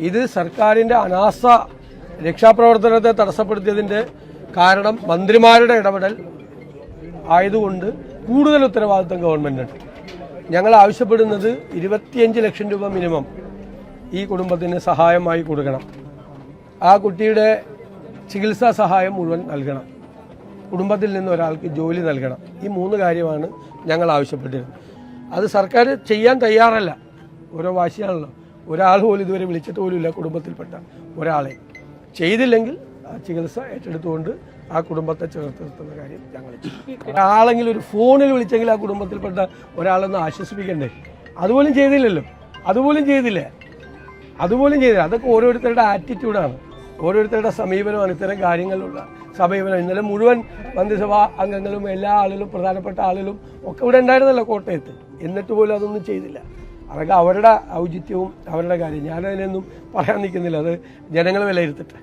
ഇത് സർക്കാരിൻ്റെ അനാസ്ഥ രക്ഷാപ്രവർത്തനത്തെ തടസ്സപ്പെടുത്തിയതിൻ്റെ കാരണം മന്ത്രിമാരുടെ ഇടപെടൽ ആയതുകൊണ്ട് കൂടുതൽ ഉത്തരവാദിത്വം ഗവൺമെൻറ്റിനുണ്ട്. ഞങ്ങൾ ആവശ്യപ്പെടുന്നത് 25 ലക്ഷം രൂപ മിനിമം ഈ കുടുംബത്തിന് സഹായമായി കൊടുക്കണം. ആ കുട്ടിയുടെ ചികിത്സാ സഹായം മുഴുവൻ നൽകണം. കുടുംബത്തിൽ നിന്ന് ഒരാൾക്ക് ജോലി നൽകണം. ഈ 3 കാര്യമാണ് ഞങ്ങൾ ആവശ്യപ്പെട്ടിരുന്നത്. അത് സർക്കാർ ചെയ്യാൻ തയ്യാറല്ല. ഓരോ വാശിയാണല്ലോ. ഒരാൾ പോലും ഇതുവരെ വിളിച്ചിട്ട് പോലുമില്ല കുടുംബത്തിൽപ്പെട്ട ഒരാളെ. ചെയ്തില്ലെങ്കിൽ ആ ചികിത്സ ഏറ്റെടുത്തുകൊണ്ട് ആ കുടുംബത്തെ ചേർത്ത് നിർത്തുന്ന കാര്യം ഞങ്ങൾ ചെയ്യും. ഒരാളെങ്കിലും ഒരു ഫോണിൽ വിളിച്ചെങ്കിൽ ആ കുടുംബത്തിൽപ്പെട്ട ഒരാളൊന്ന് ആശ്വസിപ്പിക്കണ്ടേ? അതുപോലും ചെയ്തില്ലല്ലോ. അതുപോലും ചെയ്തില്ല. അതൊക്കെ ഓരോരുത്തരുടെ ആറ്റിറ്റ്യൂഡാണ്, ഓരോരുത്തരുടെ സമീപനമാണ് ഇത്തരം കാര്യങ്ങളിലുള്ള സമീപനം. ഇന്നലെ മുഴുവൻ മന്ത്രിസഭാ അംഗങ്ങളും എല്ലാ ആളുകളും പ്രധാനപ്പെട്ട ആളുകളും ഒക്കെ ഇവിടെ ഉണ്ടായിരുന്നല്ലോ കോട്ടയത്ത്. എന്നിട്ട് പോലും അതൊന്നും ചെയ്തില്ല. അതൊക്കെ അവരുടെ ഔചിത്യവും അവരുടെ കാര്യം. ഞാനതിനൊന്നും പറയാൻ നിൽക്കുന്നില്ല. അത് ജനങ്ങൾ വിലയിരുത്തട്ടെ.